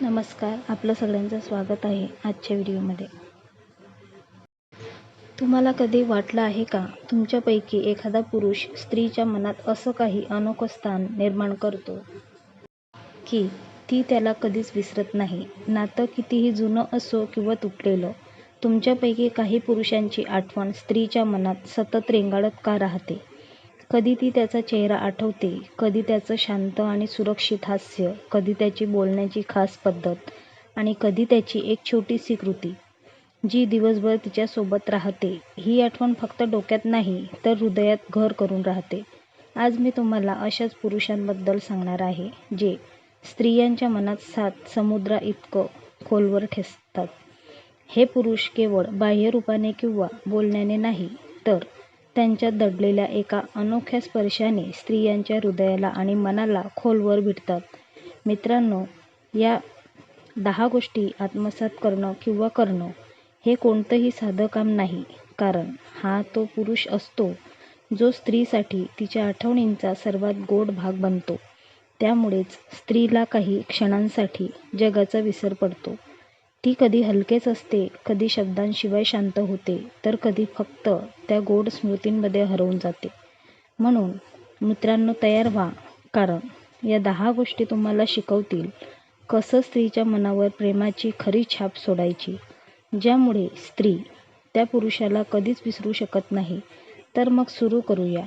नमस्कार, आपलं सगळ्यांचं स्वागत आहे आजच्या व्हिडिओमध्ये. तुम्हाला कधी वाटलं आहे का, तुमच्यापैकी एखादा पुरुष स्त्रीच्या मनात असं काही अनोखं स्थान निर्माण करतो की ती त्याला कधीच विसरत नाही? नातं कितीही जुनं असो किंवा तुटलेलं, तुमच्यापैकी काही पुरुषांची आठवण स्त्रीच्या मनात सतत रेंगाळत का राहते? कधी ती त्याचा चेहरा आठवते, कधी त्याचं शांत आणि सुरक्षित हास्य, कधी त्याची बोलण्याची खास पद्धत आणि कधी त्याची एक छोटीशी कृती, जी दिवसभर तिच्यासोबत राहते. ही आठवण फक्त डोक्यात नाही तर हृदयात घर करून राहते. आज मी तुम्हाला अशाच पुरुषांबद्दल सांगणार आहे, जे स्त्रियांच्या मनात 7 समुद्राइतकं खोलवर ठेचतात. हे पुरुष केवळ बाह्य रूपाने किंवा बोलण्याने नाही, तर त्यांच्यात दडलेल्या एका अनोख्या स्पर्शाने स्त्रियांच्या हृदयाला आणि मनाला खोलवर भिडतात. मित्रांनो, या 10 गोष्टी आत्मसात करणं हे कोणतंही साधं काम नाही, कारण हा तो पुरुष असतो जो स्त्रीसाठी तिच्या आठवणींचा सर्वात गोड भाग बनतो. त्यामुळेच स्त्रीला काही क्षणांसाठी जगाचा विसर पडतो. ती कधी हलकेच असते, कधी शब्दांशिवाय शांत होते, तर कधी फक्त त्या गोड स्मृतींमध्ये हरवून जाते. म्हणून मित्रांनो, तयार व्हा, कारण या 10 गोष्टी तुम्हाला शिकवतील कसं स्त्रीच्या मनावर प्रेमाची खरी छाप सोडायची, ज्यामुळे स्त्री त्या पुरुषाला कधीच विसरू शकत नाही. तर मग सुरू करूया.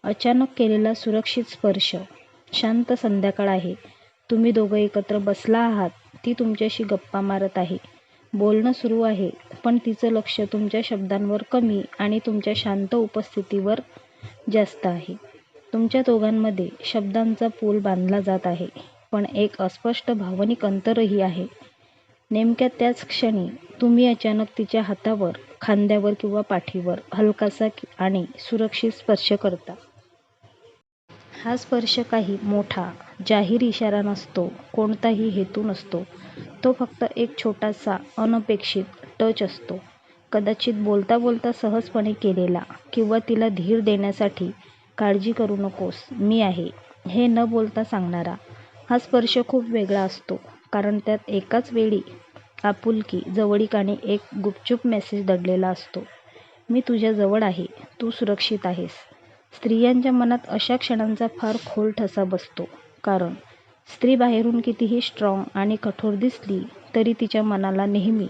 अचानक केलेला सुरक्षित स्पर्श. शांत संध्याकाळ आहे. तुम्ही दोघं एकत्र बसला आहात. ती तुमच्याशी गप्पा मारत आहे. बोलणं सुरू आहे, पण तिचं लक्ष तुमच्या शब्दांवर कमी आणि तुमच्या शांत उपस्थितीवर जास्त आहे. तुमच्या दोघांमध्ये शब्दांचा पूल बांधला जात आहे, पण एक अस्पष्ट भावनिक अंतरही आहे. नेमक्या त्याच क्षणी तुम्ही अचानक तिच्या हातावर, खांद्यावर किंवा पाठीवर हलकासा आणि सुरक्षित स्पर्श करता. हा स्पर्श काही मोठा, जाहीर इशारा नसतो, कोणताही हेतू नसतो. तो फक्त एक छोटासा, अनपेक्षित टच असतो. कदाचित बोलता बोलता सहजपणे केलेला, किंवा तिला धीर देण्यासाठी "काळजी करू नकोस, मी आहे" हे न बोलता सांगणारा. हा स्पर्श खूप वेगळा असतो, कारण त्यात एकाच वेळी आपुलकी, जवळीक आणि एक गुपचूप मेसेज दडलेला असतो: "मी तुझ्या जवळ आहे, तू सुरक्षित आहेस." स्त्रियांच्या मनात अशा क्षणांचा फार खोल ठसा बसतो, कारण स्त्री बाहेरून कितीही स्ट्रॉंग आणि कठोर दिसली तरी तिच्या मनाला नेहमी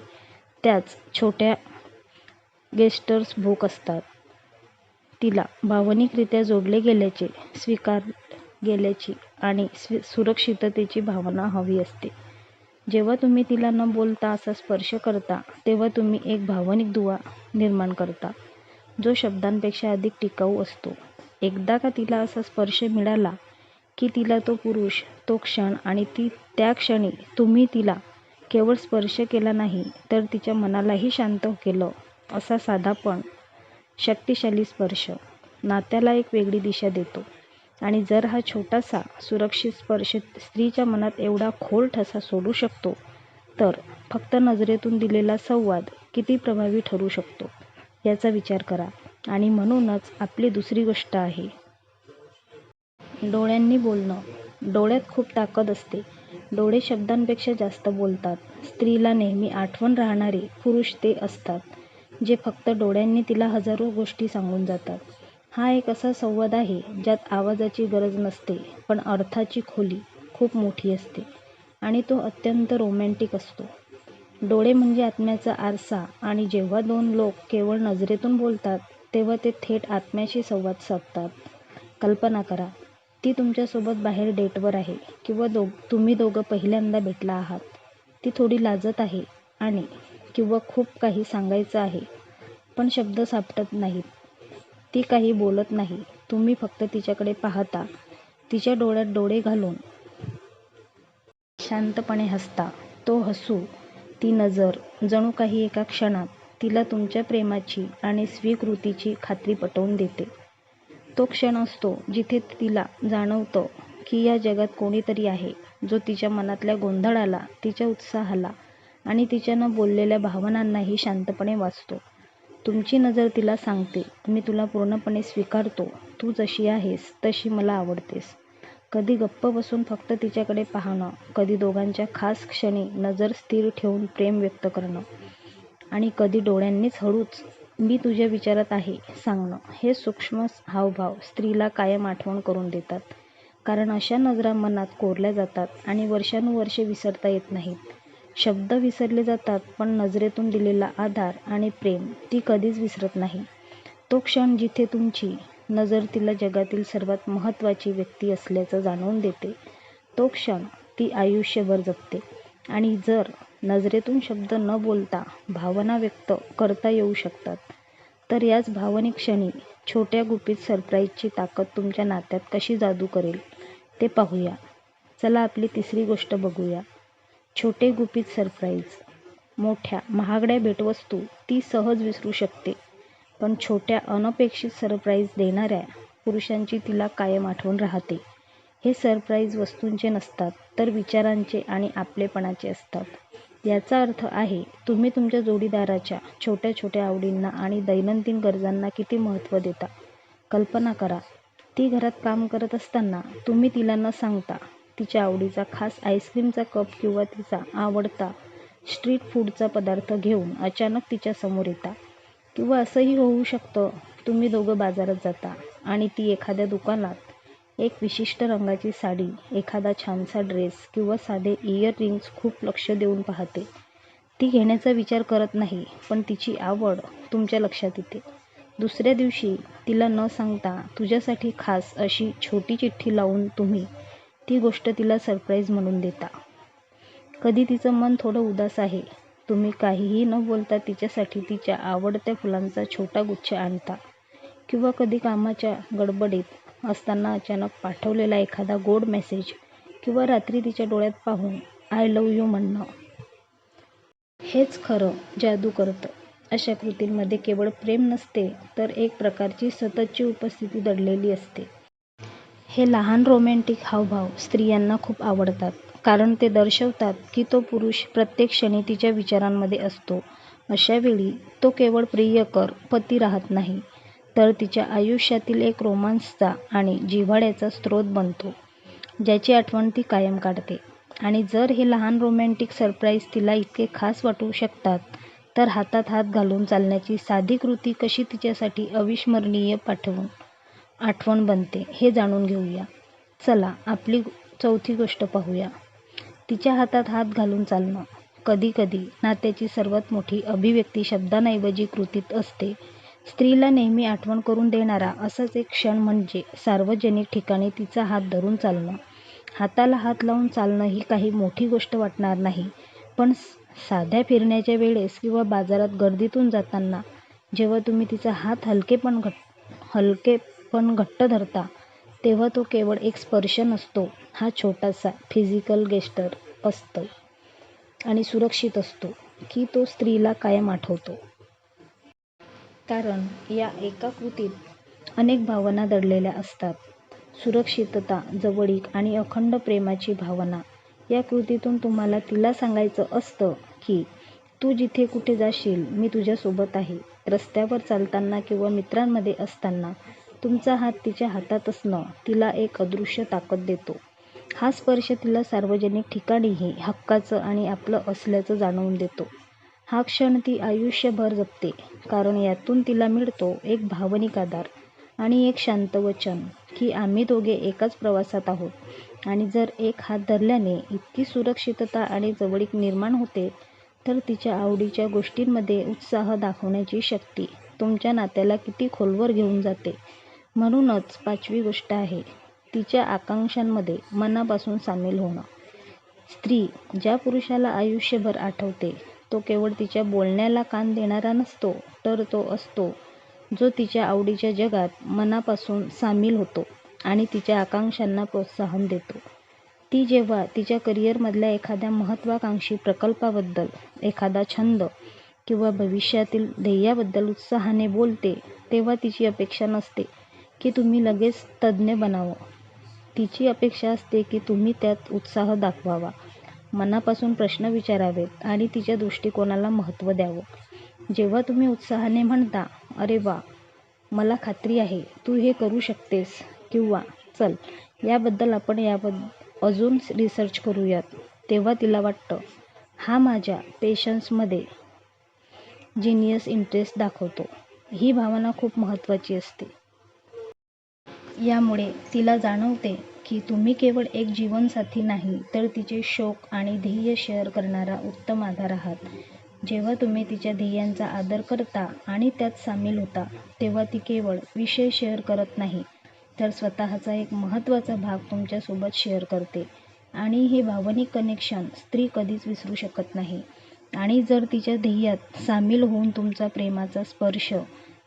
त्याच छोट्या गेस्चर्स भूक असतात. तिला भावनिकरित्या जोडले गेल्याचे, स्वीकारले गेल्याची आणि सुरक्षिततेची भावना हवी असते. जेव्हा तुम्ही तिला न बोलता असा स्पर्श करता, तेव्हा तुम्ही एक भावनिक दुवा निर्माण करता, जो शब्दांपेक्षा अधिक टिकाऊ असतो. एकदा का तिला असा स्पर्श मिळाला की तिला तो पुरुष, तो क्षण आणि त्या क्षणी तुम्ही तिला केवळ स्पर्श केला नाही, तर तिच्या मनालाही शांत केलं. असा साधा पण शक्तिशाली स्पर्श नात्याला एक वेगळी दिशा देतो. आणि जर हा छोटासा, सुरक्षित स्पर्श स्त्रीच्या मनात एवढा खोल ठसा सोडू शकतो, तर फक्त नजरेतून दिलेला संवाद किती प्रभावी ठरू शकतो, याचा विचार करा. आणि म्हणूनच आपली दुसरी गोष्ट आहे डोळ्यांनी बोलणं. डोळ्यात खूप ताकद असते. डोळे शब्दांपेक्षा जास्त बोलतात. स्त्रीला नेहमी आठवण राहणारे पुरुष ते असतात, जे फक्त डोळ्यांनी तिला हजारो गोष्टी सांगून जातात. हा एक असा संवाद आहे ज्यात आवाजाची गरज नसते, पण अर्थाची खोली खूप मोठी असते, आणि तो अत्यंत रोमॅन्टिक असतो. डोळे म्हणजे आत्म्याचा आरसा, आणि जेव्हा 2 लोक केवळ नजरेतून बोलतात, तेव्हा ते थेट आत्म्याशी संवाद साधतात. कल्पना करा, ती तुमच्यासोबत बाहेर डेटवर आहे, किंवा तुम्ही दोघं पहिल्यांदा भेटला आहात. ती थोडी लाजत आहे आणि किंवा खूप काही सांगायचं आहे, पण शब्द सापडत नाहीत. ती काही बोलत नाही. तुम्ही फक्त तिच्याकडे पाहता, तिच्या डोळ्यात डोळे घालून शांतपणे हसता. तो हसू, ती नजर, जणू काही एका क्षणात तिला तुमच्या प्रेमाची आणि स्वीकृतीची खात्री पटवून देते. तो क्षण असतो जिथे तिला जाणवतं की या जगात कोणीतरी आहे, जो तिच्या मनातल्या गोंधळाला, तिच्या उत्साहाला आणि तिच्या न बोललेल्या भावनांनाही शांतपणे वाचतो. तुमची नजर तिला सांगते, "मी तुला पूर्णपणे स्वीकारतो. तू जशी आहेस तशी मला आवडतेस." कधी गप्प बसून फक्त तिच्याकडे पाहणं, कधी दोघांच्या खास क्षणी नजर स्थिर ठेवून प्रेम व्यक्त करणं आणि कधी डोळ्यांनीच हळूच "मी तुझ्या विचारात आहे" सांगणं. हे सूक्ष्म हावभाव स्त्रीला कायम आठवण करून देतात. कारण अशा नजरा मनात कोरल्या जातात आणि वर्षानुवर्षे विसरता येत नाहीत. शब्द विसरले जातात पण नजरेतून दिलेला आधार आणि प्रेम ती कधीच विसरत नाही. तो क्षण जिथे तुमची नजर तिला जगातील सर्वात महत्त्वाची व्यक्ती असल्याचं जाणवून देते, तो क्षण ती आयुष्यभर जपते. आणि जर नजरेतून शब्द न बोलता भावना व्यक्त करता येऊ शकतात, तर याच भावनिक क्षणी छोट्या गुपित सरप्राईजची ताकद तुमच्या नात्यात कशी जादू करेल ते पाहूया. चला आपली तिसरी गोष्ट बघूया. छोटे गुपित सरप्राईज. मोठ्या महागड्या भेटवस्तू ती सहज विसरू शकते, पण छोट्या अनपेक्षित सरप्राईज देणाऱ्या पुरुषांची तिला कायम आठवण राहते. हे सरप्राईज वस्तूंचे नसतात, तर विचारांचे आणि आपलेपणाचे असतात. याचा अर्थ आहे तुम्ही तुमच्या जोडीदाराच्या छोट्या छोट्या आवडींना आणि दैनंदिन गरजांना किती महत्त्व देता. कल्पना करा, ती घरात काम करत असताना तुम्ही तिला न सांगता तिच्या आवडीचा खास आईस्क्रीमचा कप किंवा तिचा आवडता स्ट्रीट फूडचा पदार्थ घेऊन अचानक तिच्या समोर येता. किंवा असंही होऊ शकतं, तुम्ही दोघं बाजारात जाता आणि ती एखाद्या दुकानात एक विशिष्ट रंगाची साडी, एखादा छानसा ड्रेस किंवा साधे इयररिंग्स खूप लक्ष देऊन पाहते. ती घेण्याचा विचार करत नाही, पण तिची आवड तुमच्या लक्षात येते. दुसऱ्या दिवशी तिला न सांगता तुझ्यासाठी खास अशी छोटी चिठ्ठी लावून तुम्ही ती गोष्ट तिला सरप्राईज म्हणून देता. कधी तिचं मन थोडं उदास आहे, तुम्ही काहीही न बोलता तिच्यासाठी तिच्या आवडत्या फुलांचा छोटा गुच्छ आणता. किंवा कधी कामाच्या गडबडीत असताना अचानक पाठवलेला एखादा गोड मेसेज किंवा रात्री तिच्या डोळ्यात पाहून "आय लव्ह यू" म्हणणं. हेच खरं जादू करतं. अशा कृतींमध्ये केवळ प्रेम नसते, तर एक प्रकारची सततची उपस्थिती दडलेली असते. हे लहान रोमॅन्टिक हावभाव स्त्रियांना खूप आवडतात, कारण ते दर्शवतात की तो पुरुष प्रत्येक क्षणी तिच्या विचारांमध्ये असतो. अशा वेळी तो केवळ प्रियकर पती राहत नाही, तर तिच्या आयुष्यातील एक रोमांसचा आणि जिव्हाळ्याचा स्रोत बनतो, ज्याची आठवण ती कायम काढते. आणि जर हे लहान रोमॅन्टिक सरप्राईज तिला इतके खास वाटू शकतात, तर हातात हात घालून चालण्याची साधी कृती कशी तिच्यासाठी अविस्मरणीय आठवण बनते हे जाणून घेऊया. चला आपली चौथी गोष्ट पाहूया. तिच्या हातात हात घालून चालणं. कधीकधी नात्याची सर्वात मोठी अभिव्यक्ती शब्दांऐवजी कृतीत असते. स्त्रीला नेहमी आठवण करून देणारा असाच एक क्षण म्हणजे सार्वजनिक ठिकाणी तिचा हात धरून चालणं. हाताला हात लावून चालणं ही काही मोठी गोष्ट वाटणार नाही, पण साध्या फिरण्याच्या वेळेस किंवा बाजारात गर्दीतून जाताना जेव्हा तुम्ही तिचा हात हलके पण घट्ट धरता, तेव्हा तो केवळ एक स्पर्श नसतो, हा छोटासा फिजिकल गेस्चर असतो आणि सुरक्षित असतो की तो स्त्रीला कायम आठवतो. कारण या एका कृतीत अनेक भावना दडलेल्या असतात. सुरक्षितता, जवळीक आणि अखंड प्रेमाची भावना. या कृतीतून तुम्हाला तिला सांगायचं असतं की तू जिथे कुठे जाशील, मी तुझ्यासोबत आहे. रस्त्यावर चालताना किंवा मित्रांमध्ये असताना तुमचा हात तिच्या हातात असणं तिला एक अदृश्य ताकद देतो. हा स्पर्श तिला सार्वजनिक ठिकाणीही हक्काचं आणि आपलं असल्याचं जाणवून देतो. हा क्षण ती आयुष्यभर जपते, कारण यातून तिला मिळतो एक भावनिक आधार आणि एक शांत वचन की आम्ही दोघे एकाच प्रवासात आहोत. आणि जर एक हात धरल्याने इतकी सुरक्षितता आणि जवळीक निर्माण होते, तर तिच्या आवडीच्या गोष्टींमध्ये उत्साह दाखवण्याची शक्ती तुमच्या नात्याला किती खोलवर घेऊन जाते. म्हणूनच पाचवी गोष्ट आहे तिच्या आकांक्षांमध्ये मनापासून सामील होणं. स्त्री ज्या पुरुषाला आयुष्यभर आठवते, तो केवळ तिच्या बोलण्याला कान देणारा नसतो, तर तो असतो जो तिच्या आवडीच्या जगात मनापासून सामील होतो आणि तिच्या आकांक्षांना प्रोत्साहन देतो. ती जेव्हा तिच्या करिअरमधल्या एखाद्या महत्त्वाकांक्षी प्रकल्पाबद्दल, एखादा छंद किंवा भविष्यातील ध्येयाबद्दल उत्साहाने बोलते, तेव्हा तिची अपेक्षा नसते की तुम्ही लगेच तज्ज्ञ बनावं. तिची अपेक्षा असते की तुम्ही त्यात उत्साह दाखवावा, मनापासून प्रश्न विचारावेत आणि तिच्या दृष्टिकोनाला महत्त्व द्यावं. जेव्हा तुम्ही उत्साहाने म्हणता, "अरे वा, मला खात्री आहे तू हे करू शकतेस" किंवा चल, याबद्दल आपण अजून रिसर्च करूयात. तेव्हा तिला वाटतं, हा माझ्या पेशन्समध्ये जिनियस इंटरेस्ट दाखवतो. ही भावना खूप महत्त्वाची असते. यामुळे तिला जाणवते की तुम्ही केवळ एक जीवनसाथी नाही, तर तिचे शौक आणि ध्येय शेअर करणारा उत्तम आधार आहात. जेव्हा तुम्ही तिच्या ध्येयांचा आदर करता आणि त्यात सामील होता, तेव्हा ती केवळ विषय शेअर करत नाही, तर स्वतःचा एक महत्त्वाचा भाग तुमच्यासोबत शेअर करते. आणि हे भावनिक कनेक्शन स्त्री कधीच विसरू शकत नाही. आणि जर तिच्या ध्येयात सामील होऊन तुमचा प्रेमाचा स्पर्श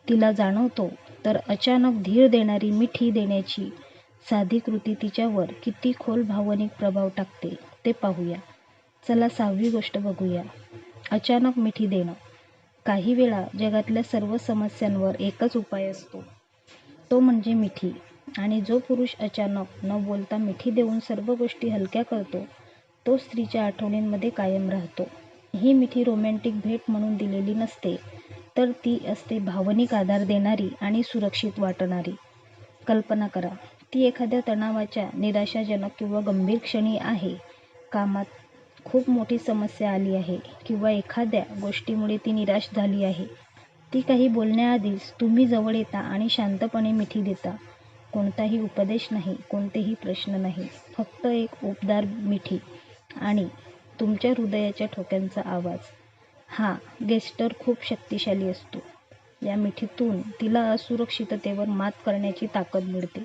तिला जाणवतो, तर अचानक धीर देणारी मिठी देण्याची साधी कृती तिच्यावर किती खोल भावनिक प्रभाव टाकते ते पाहूया. चला 6वी गोष्ट बघूया. अचानक मिठी देणं. काही वेळा जगातल्या सर्व समस्यांवर एकच उपाय असतो, तो म्हणजे मिठी. आणि जो पुरुष अचानक न बोलता मिठी देऊन सर्व गोष्टी हलक्या करतो, तो स्त्रीच्या आठवणींमध्ये कायम राहतो. ही मिठी रोमॅन्टिक भेट म्हणून दिलेली नसते, तर ती असते भावनिक आधार देणारी आणि सुरक्षित वाटणारी. कल्पना करा, ती एखाद्या तणावाच्या, निराशाजनक किंवा गंभीर क्षणी आहे. कामात खूप मोठी समस्या आली आहे किंवा एखाद्या गोष्टीमुळे ती निराश झाली आहे. ती काही बोलण्याआधीच तुम्ही जवळ येता आणि शांतपणे मिठी देता. कोणताही उपदेश नाही, कोणतेही प्रश्न नाही, फक्त एक उबदार मिठी आणि तुमच्या हृदयाच्या ठोक्यांचा आवाज. हा गेस्चर खूप शक्तिशाली असतो. या मिठीतून तिला असुरक्षिततेवर मात करण्याची ताकद मिळते.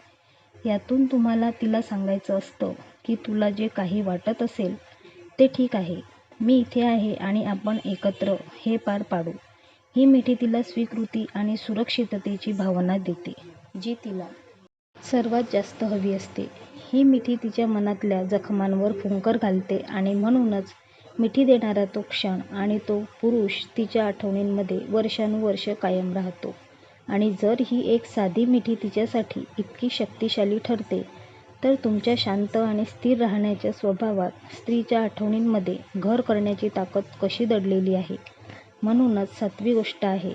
यातून तुम्हाला तिला सांगायचं असतं की तुला जे काही वाटत असेल ते ठीक आहे, मी इथे आहे आणि आपण एकत्र हे पार पाडू. ही मिठी तिला स्वीकृती आणि सुरक्षिततेची भावना देते, जी तिला सर्वात जास्त हवी असते. ही मिठी तिच्या मनातल्या जखमांवर फुंकर घालते आणि म्हणूनच मिठी देणारा तो क्षण आणि तो पुरुष तिच्या आठवणींमध्ये वर्षानुवर्ष कायम राहतो. आणि जर ही एक साधी मिठी तिच्यासाठी इतकी शक्तिशाली ठरते, तर तुमच्या शांत आणि स्थिर राहण्याच्या स्वभावात स्त्रीच्या आठवणींमध्ये घर करण्याची ताकद कशी दडलेली आहे. म्हणूनच 7वी गोष्ट आहे,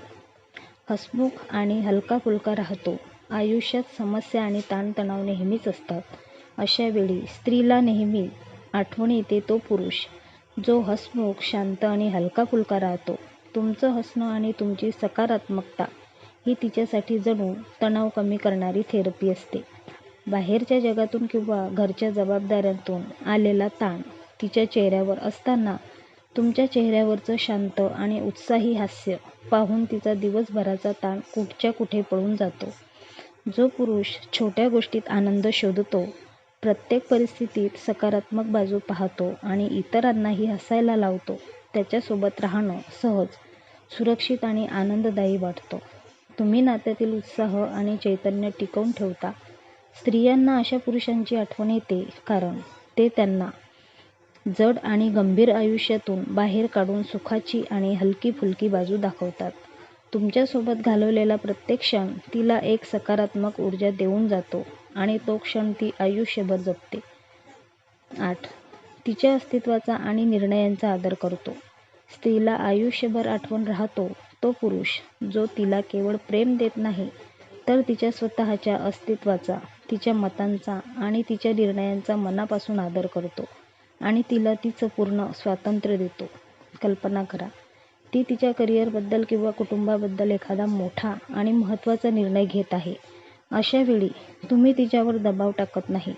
हसमुख आणि हलका-फुलका राहतो. आयुष्यात समस्या आणि ताणतणाव नेहमीच असतात. अशा वेळी स्त्रीला नेहमी आठवण येते तो पुरुष, जो हसमुख, शांत आणि हलका-फुलका राहतो. तुमचं हसणं आणि तुमची सकारात्मकता ही तिच्यासाठी जणू तणाव कमी करणारी थेरपी असते. बाहेरच्या जगातून किंवा घरच्या जबाबदाऱ्यांतून आलेला ताण तिच्या चेहऱ्यावर असताना तुमच्या चेहऱ्यावरचं शांत आणि उत्साही हास्य पाहून तिचा दिवसभराचा ताण कुठच्या कुठे पळून जातो. जो पुरुष छोट्या गोष्टीत आनंद शोधतो, प्रत्येक परिस्थितीत सकारात्मक बाजू पाहतो आणि इतरांनाही हसायला लावतो, त्याच्यासोबत राहणं सहज, सुरक्षित आणि आनंददायी वाटतं. तुम्ही नात्यातील उत्साह आणि चैतन्य टिकवून ठेवता. स्त्रियांना अशा पुरुषांची आठवण येते कारण ते त्यांना जड आणि गंभीर आयुष्यातून बाहेर काढून सुखाची आणि हलकी-फुलकी बाजू दाखवतात. तुमच्यासोबत घालवलेला प्रत्येक क्षण तिला एक सकारात्मक ऊर्जा देऊन जातो आणि तो क्षण ती आयुष्यभर जपते. 8. तिच्या अस्तित्वाचा आणि निर्णयांचा आदर करतो. स्त्रीला आयुष्यभर आठवण राहतो तो पुरुष, जो तिला केवळ प्रेम देत नाही, तर तिच्या स्वतःच्या अस्तित्वाचा, तिच्या मतांचा आणि तिच्या निर्णयांचा मनापासून आदर करतो आणि तिला तिचं पूर्ण स्वातंत्र्य देतो. कल्पना करा, ती तिच्या करिअरबद्दल किंवा कुटुंबाबद्दल एखादा मोठा आणि महत्त्वाचा निर्णय घेत आहे. अशा वेळी तुम्ही तिच्यावर दबाव टाकत नाही,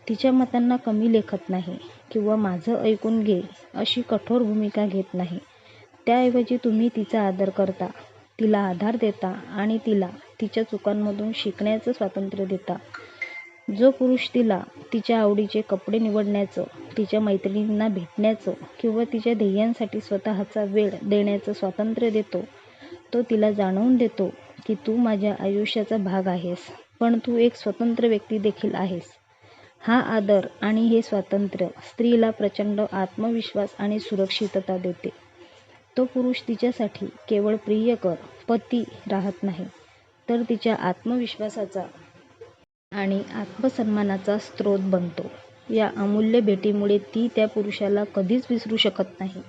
तिच्या मतांना कमी लेखत नाही किंवा माझं ऐकून घे अशी कठोर भूमिका घेत नाही. त्याऐवजी तुम्ही तिचा आदर करता, तिला आधार देता आणि तिला तिच्या चुकांमधून शिकण्याचं स्वातंत्र्य देता. जो पुरुष तिला तिच्या आवडीचे कपडे निवडण्याचं, तिच्या मैत्रिणींना भेटण्याचं किंवा तिच्या ध्येयांसाठी स्वतःचा वेळ देण्याचं स्वातंत्र्य देतो, तो तिला जाणवून देतो की तू माझ्या आयुष्याचा भाग आहेस, पण तू एक स्वतंत्र व्यक्ती देखील आहेस. हा आदर आणि हे स्वातंत्र्य स्त्रीला प्रचंड आत्मविश्वास आणि सुरक्षितता देते. तो पुरुष तिच्यासाठी केवळ प्रियकर, पती राहत नाही, तर तिच्या आत्मविश्वासाचा आणि आत्मसन्मानाचा स्रोत बनतो. या अमूल्य भेटीमुळे ती त्या पुरुषाला कधीच विसरू शकत नाही.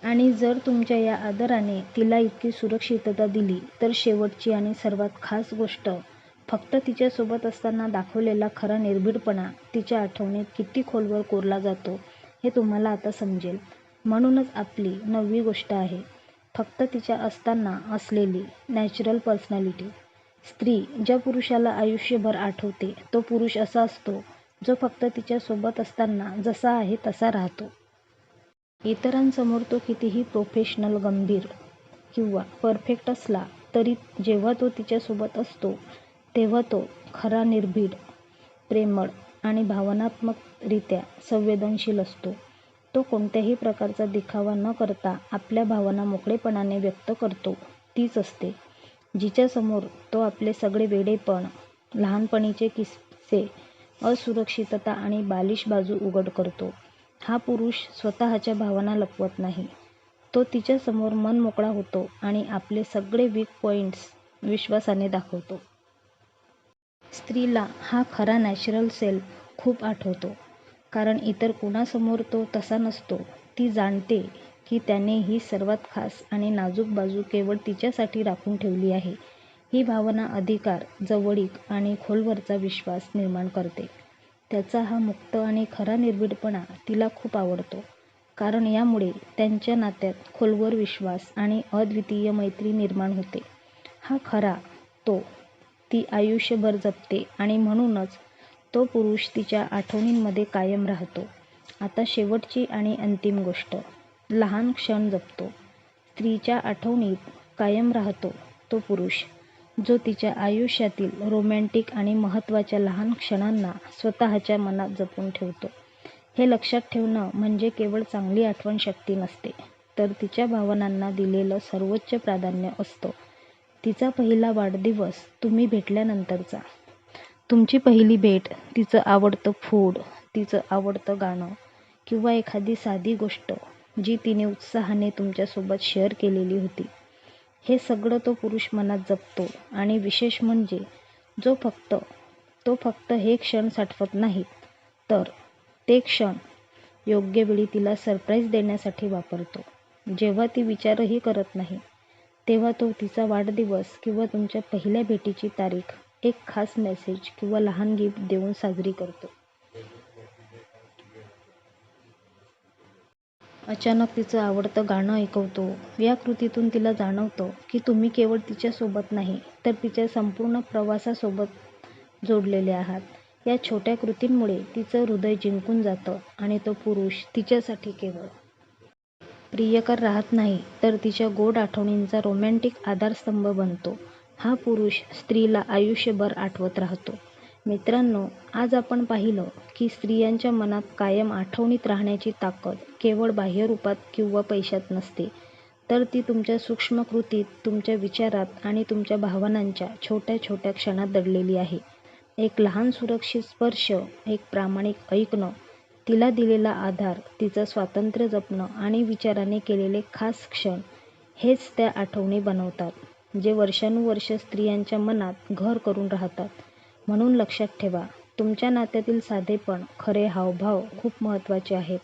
आणि जर तुमच्या या आदराने तिला इतकी सुरक्षितता दिली, तर शेवटची आणि सर्वात खास गोष्ट फक्त तिच्यासोबत असताना दाखवलेला खरा निर्भीडपणा तिच्या आठवणीत किती खोलवर कोरला जातो हे तुम्हाला आता समजेल. म्हणूनच आपली 9वी गोष्ट आहे, फक्त तिच्या असताना असलेली नॅचरल पर्सनॅलिटी. स्त्री ज्या पुरुषाला आयुष्यभर आठवते तो पुरुष असा असतो जो फक्त तिच्यासोबत असताना जसा आहे तसा राहतो. इतरांसमोर तो कितीही प्रोफेशनल, गंभीर किंवा परफेक्ट असला तरी जेव्हा तो तिच्यासोबत असतो तेव्हा तो खरा निर्भीड, प्रेमळ आणि भावनात्मकरित्या संवेदनशील असतो. तो कोणत्याही प्रकारचा दिखावा न करता आपल्या भावना मोकळेपणाने व्यक्त करतो. तीच असते जिच्यासमोर तो आपले सगळे वेडेपण, लहानपणीचे किस्से, असुरक्षितता आणि बालिश बाजू उघड करतो. हा पुरुष स्वतःच्या भावना लपवत नाही. तो तिच्यासमोर मनमोकळा होतो आणि आपले सगळे वीक पॉइंट्स विश्वासाने दाखवतो. स्त्रीला हा खरा नॅचरल सेल्फ खूप आठवतो, कारण इतर कुणासमोर तो तसा नसतो. ती जाणते की त्याने ही सर्वात खास आणि नाजूक बाजू केवळ तिच्यासाठी राखून ठेवली आहे. ही भावना अधिकार, जवळीक आणि खोलवरचा विश्वास निर्माण करते. त्याचा हा मुक्त आणि खरा निर्भीडपणा तिला खूप आवडतो, कारण यामुळे त्यांच्या नात्यात खोलवर विश्वास आणि अद्वितीय मैत्री निर्माण होते. हा खरा तो ती आयुष्यभर जपते आणि म्हणूनच तो पुरुष तिच्या आठवणींमध्ये कायम राहतो. आता शेवटची आणि अंतिम गोष्ट, लहान क्षण जपतो. स्त्रीच्या आठवणीत कायम राहतो तो पुरुष जो तिच्या आयुष्यातील रोमॅन्टिक आणि महत्त्वाच्या लहान क्षणांना स्वतःच्या मनात जपून ठेवतो. हे लक्षात ठेवणं म्हणजे केवळ चांगली आठवणशक्ती नसते, तर तिच्या भावनांना दिलेलं सर्वोच्च प्राधान्य असतं. तिचा पहिला वाढदिवस तुम्ही भेटल्यानंतरचा, तुमची पहिली भेट, तिचं आवडतं फूड, तिचं आवडतं गाणं किंवा एखादी साधी गोष्ट जी तिने उत्साहाने तुमच्यासोबत शेअर केलेली होती. हे सगळं तो पुरुष मनात जपतो आणि विशेष म्हणजे तो फक्त हे क्षण साठवत नाही, तर ते क्षण योग्य वेळी तिला सरप्राईज देण्यासाठी वापरतो. जेव्हा ती विचारही करत नाही, तेव्हा तो तिचा वाढदिवस किंवा तुमच्या पहिल्या भेटीची तारीख एक खास मेसेज किंवा लहान गिफ्ट देऊन साजरी करतो. अचानक तिचं आवडतं गाणं ऐकवतो. या कृतीतून तिला जाणवतं की तुम्ही केवळ तिच्यासोबत नाही, तर तिच्या संपूर्ण प्रवासासोबत जोडलेले आहात. या छोट्या कृतींमुळे तिचं हृदय जिंकून जातं आणि तो पुरुष तिच्यासाठी केवळ प्रियकर राहत नाही, तर तिच्या गोड आठवणींचा रोमॅन्टिक आधारस्तंभ बनतो. हा पुरुष स्त्रीला आयुष्यभर आठवत राहतो. मित्रांनो, आज आपण पाहिलं की स्त्रियांच्या मनात कायम आठवणीत राहण्याची ताकद केवळ बाह्य रूपात किंवा पैशात नसते, तर ती तुमच्या सूक्ष्म कृतीत, तुमच्या विचारात आणि तुमच्या भावनांच्या छोट्या छोट्या क्षणात दडलेली आहे. एक लहान सुरक्षित स्पर्श, एक प्रामाणिक ऐकणं, तिला दिलेला आधार, तिचं स्वातंत्र्य जपणं आणि विचाराने केलेले खास क्षण हेच त्या आठवणी बनवतात, जे वर्षानुवर्षे स्त्रियांच्या मनात घर करून राहतात. म्हणून लक्षात ठेवा, तुमच्या नात्यातील साधेपण, खरे हावभाव खूप महत्त्वाचे आहेत.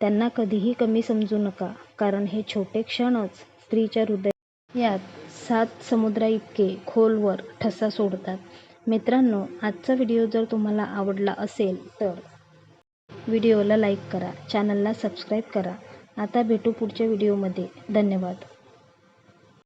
त्यांना कधीही कमी समजू नका, कारण हे छोटे क्षणच स्त्रीच्या हृदयात 7 समुद्राइतके खोलवर ठसा सोडतात. मित्रांनो, आजचा व्हिडिओ जर तुम्हाला आवडला असेल तर व्हिडिओला लाईक करा, चॅनलला सबस्क्राईब करा. आता भेटू पुढच्या व्हिडिओमध्ये. धन्यवाद.